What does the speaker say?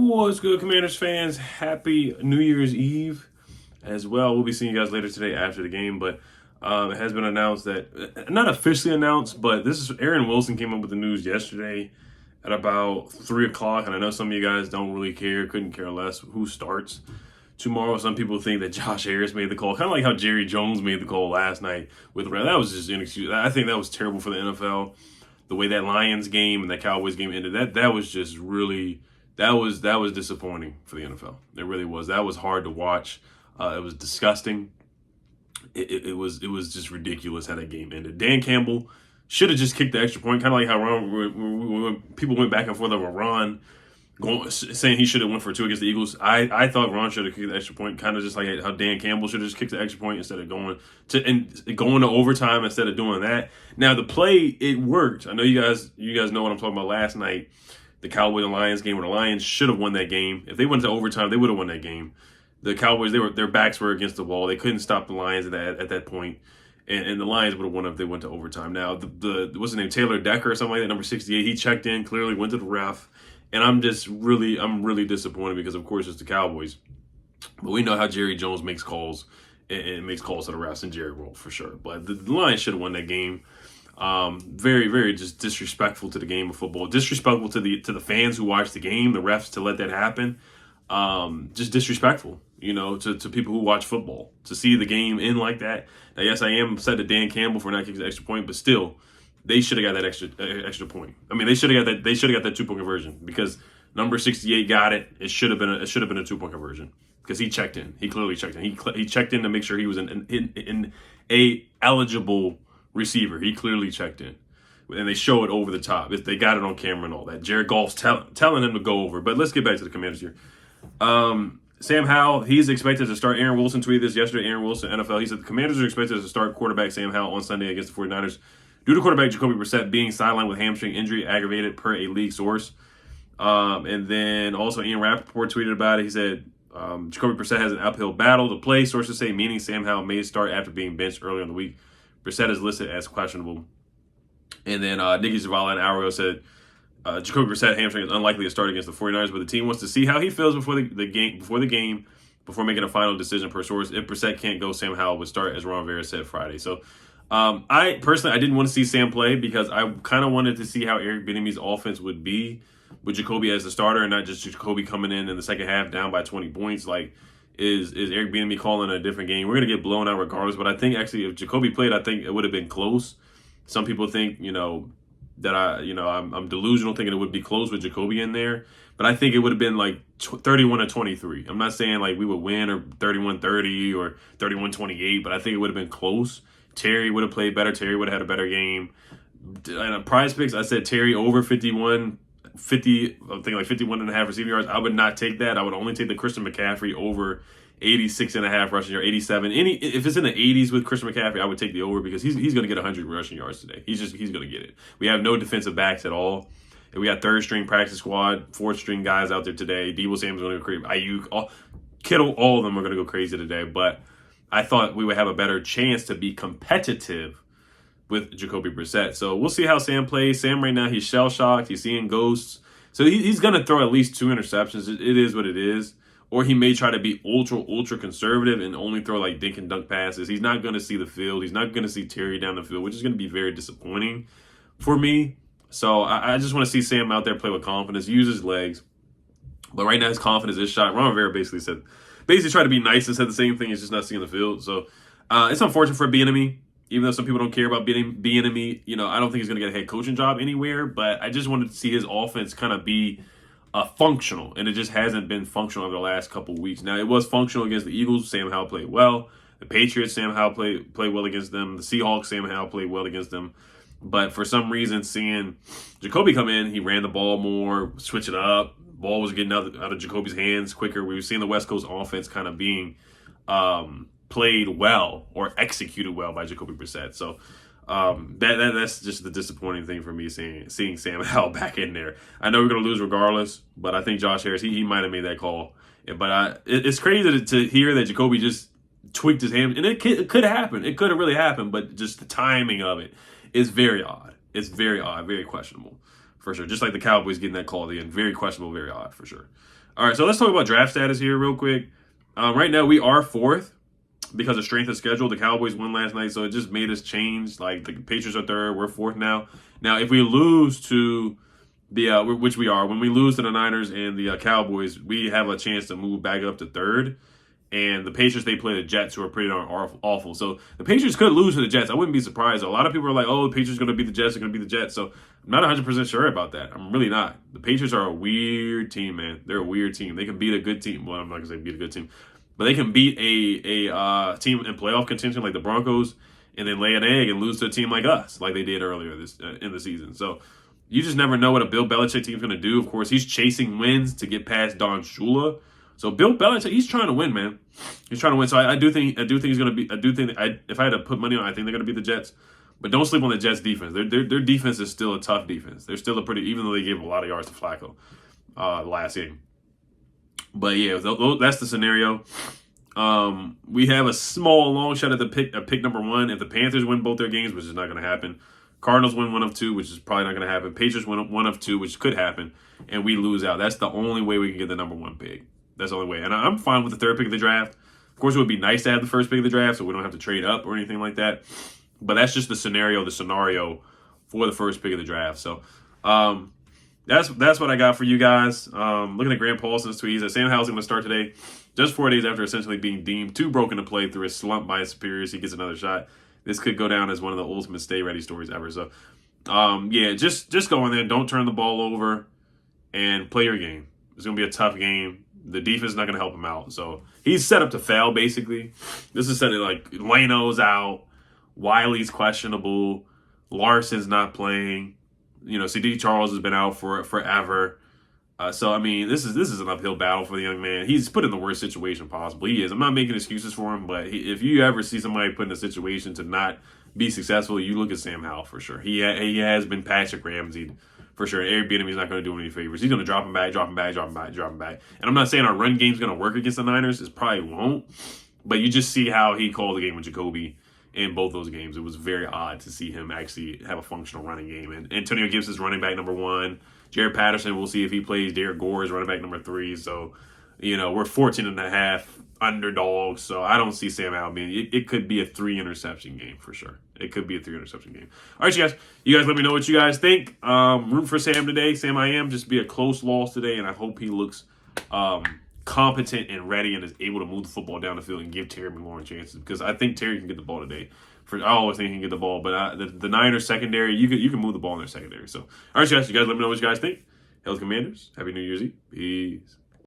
What's good, Commanders fans? Happy New Year's Eve as well. We'll be seeing you guys later today after the game, but it has been announced that, not officially announced, but this is Aaron Wilson came up with the news yesterday at about 3 o'clock, and I know some of you guys don't really care, couldn't care less who starts tomorrow. Some people think that Josh Harris made the call, kind of like how Jerry Jones made the call last night with the Rams. That was just inexcusable. I think that was terrible for the NFL. The way that Lions game and that Cowboys game ended, that was just really... That was disappointing for the NFL. It really was. That was hard to watch. It was disgusting. It was just ridiculous how that game ended. Dan Campbell should have just kicked the extra point, kind of like how Ron, people went back and forth over Ron saying he should have went for 2 against the Eagles. I thought Ron should have kicked the extra point, kind of just like how Dan Campbell should have just kicked the extra point instead of going to overtime instead of doing that. Now the play, it worked. I know you guys know what I'm talking about. Last night, the Cowboys and Lions game, where the Lions should have won that game. If they went to overtime, they would have won that game. The Cowboys, their backs were against the wall. They couldn't stop the Lions at that point. And the Lions would have won if they went to overtime. Now, what's his name, Taylor Decker or something like that, number 68, he checked in, clearly went to the ref. And I'm really disappointed because, of course, it's the Cowboys. But we know how Jerry Jones makes calls and makes calls to the refs, and Jerry will for sure. But the Lions should have won that game. Very, very just disrespectful to the game of football. Disrespectful to the fans who watch the game, the refs to let that happen. Just disrespectful, to people who watch football, to see the game end like that. Now, yes, I am upset at Dan Campbell for not kicking the extra point, but still, they should have got that extra point. I mean, they should have got that 2-point conversion because number 68 got it. It should have been a 2-point conversion because he checked in. He clearly checked in. He checked in to make sure he was in a eligible receiver. He clearly checked in, and they show it over the top. They got it on camera and all that. Jared Goff's telling him to go over. But let's get back to the Commanders here. Sam Howell, he's expected to start. Aaron Wilson tweeted this yesterday. Aaron Wilson, NFL. He said the Commanders are expected to start quarterback Sam Howell on Sunday against the 49ers due to quarterback Jacoby Brissett being sidelined with hamstring injury aggravated per a league source. And then also Ian Rappaport tweeted about it. He said Jacoby Brissett has an uphill battle to play. Sources say meaning Sam Howell may start after being benched earlier in the week. Brissett is listed as questionable. And then Nicky Zavala an hour ago said Jacoby Brissett hamstring is unlikely to start against the 49ers, but the team wants to see how he feels before the game before making a final decision per source. If Brissett can't go, Sam Howell would start, as Ron Rivera said Friday. So I didn't want to see Sam play because I kind of wanted to see how Eric Bieniemy's offense would be with Jacoby as the starter and not just Jacoby coming in the second half down by 20 points. Like, is Eric Bieniemy calling a different game? We're going to get blown out regardless, but I think actually if Jacoby played, I think it would have been close. Some people think, that I'm delusional thinking it would be close with Jacoby in there, but I think it would have been like 31-23. I'm not saying like we would win or 31-30 or 31-28, but I think it would have been close. Terry would have played better. Terry would have had a better game. And Prize Picks, I said Terry over 50, I think like 51 and a half receiving yards. I would not take that. I would only take the Christian McCaffrey over 86 and a half rushing yards, 87. If it's in the 80s with Christian McCaffrey, I would take the over because he's going to get 100 rushing yards today. He's going to get it. We have no defensive backs at all. And we got third string practice squad, fourth string guys out there today. Debo Samuel's going to go crazy. Ayuk, Kittle, all of them are going to go crazy today. But I thought we would have a better chance to be competitive with Jacoby Brissett. So we'll see how Sam plays. Sam right now, he's shell-shocked. He's seeing ghosts. So he's going to throw at least 2 interceptions. It is what it is. Or he may try to be ultra conservative and only throw like dink and dunk passes. He's not going to see the field. He's not going to see Terry down the field, which is going to be very disappointing for me. So I just want to see Sam out there play with confidence, use his legs. But right now his confidence is shot. Ron Rivera basically tried to be nice and said the same thing. He's just not seeing the field. So it's unfortunate for Bieniemy. Even though some people don't care about Bieniemy, I don't think he's going to get a head coaching job anywhere. But I just wanted to see his offense kind of be functional, and it just hasn't been functional over the last couple of weeks. Now, it was functional against the Eagles. Sam Howell played well. The Patriots, Sam Howell played well against them. The Seahawks, Sam Howell played well against them. But for some reason, seeing Jacoby come in, he ran the ball more, switch it up. Ball was getting out of Jacoby's hands quicker. We were seeing the West Coast offense kind of being played well or executed well by Jacoby Brissett. So that's just the disappointing thing for me, seeing Sam Howell back in there. I know we're going to lose regardless, but I think Josh Harris, he might have made that call. But it's crazy to hear that Jacoby just tweaked his hand, and it could happen. It could have really happened, but just the timing of it is very odd. It's very odd, very questionable for sure. Just like the Cowboys getting that call at the end. Very questionable, very odd, for sure. All right, so let's talk about draft status here real quick. Right now, we are 4th because of strength of schedule. The Cowboys won last night, so it just made us change. Like, the Patriots are 3rd, we're 4th now. Now, if we lose to the which we are, when we lose to the Niners and the Cowboys, we have a chance to move back up to 3rd. And the Patriots, they play the Jets, who are pretty darn awful. So the Patriots could lose to the Jets. I wouldn't be surprised. A lot of people are like, oh, the Patriots are going to beat the Jets. They're going to beat the Jets. So I'm not 100% sure about that. I'm really not. The Patriots are a weird team, man. They're a weird team. They can beat a good team. Well, I'm not going to say beat a good team. But they can beat a team in playoff contention like the Broncos and then lay an egg and lose to a team like us, like they did earlier this in the season. So you just never know what a Bill Belichick team's going to do. Of course, he's chasing wins to get past Don Shula. So Bill Belichick, he's trying to win, man. He's trying to win. So I do think he's going to be. I do think if I had to put money on, I think they're going to beat the Jets. But don't sleep on the Jets' defense. Their defense is still a tough defense. They're still a pretty, even though they gave a lot of yards to Flacco last game. But yeah, that's the scenario. We have a small long shot at pick number 1. If the Panthers win both their games, which is not going to happen. Cardinals win 1 of 2, which is probably not going to happen. Patriots win 1 of 2, which could happen, and we lose out. That's the only way we can get the number 1 pick. That's the only way. And I'm fine with the 3rd pick of the draft. Of course, it would be nice to have the 1st pick of the draft so we don't have to trade up or anything like that. But that's just the scenario for the 1st pick of the draft. So that's what I got for you guys. Looking at Grant Paulson's tweet, he said Sam Howell's going to start today. Just 4 days after essentially being deemed too broken to play through a slump by his superiors, he gets another shot. This could go down as one of the ultimate stay-ready stories ever. So, yeah, just go in there. Don't turn the ball over and play your game. It's going to be a tough game. The defense is not going to help him out. So he's set up to fail, basically. This is set like Leno's out. Wiley's questionable. Larson's not playing. You know, CD Charles has been out for forever. So, I mean, this is an uphill battle for the young man. He's put in the worst situation possible. He is. I'm not making excuses for him, but if you ever see somebody put in a situation to not be successful, you look at Sam Howell for sure. He has been Patrick Ramsey for sure. Eric Bieniemy's not going to do him any favors. He's going to drop him back. And I'm not saying our run game's going to work against the Niners. It probably won't. But you just see how he called the game with Jacoby in both those games. It was very odd to see him actually have a functional running game. And Antonio Gibson is running back number 1. Jared Patterson, we'll see if he plays. Derek Gore is running back number 3. So, you know, we're 14.5 underdogs. So I don't see Sam Howell being. It could be a 3-interception game for sure. It could be a 3-interception game. All right, you guys let me know what you guys think. Root for Sam today. Sam, I am. Just be a close loss today, and I hope he looks competent and ready and is able to move the football down the field and give Terry McLaurin chances, because I think Terry can get the ball today. I always think he can get the ball, but the Niners secondary, you can move the ball in their secondary. So, all right, you guys let me know what you guys think. Hail the Commanders. Happy New Year's Eve. Peace.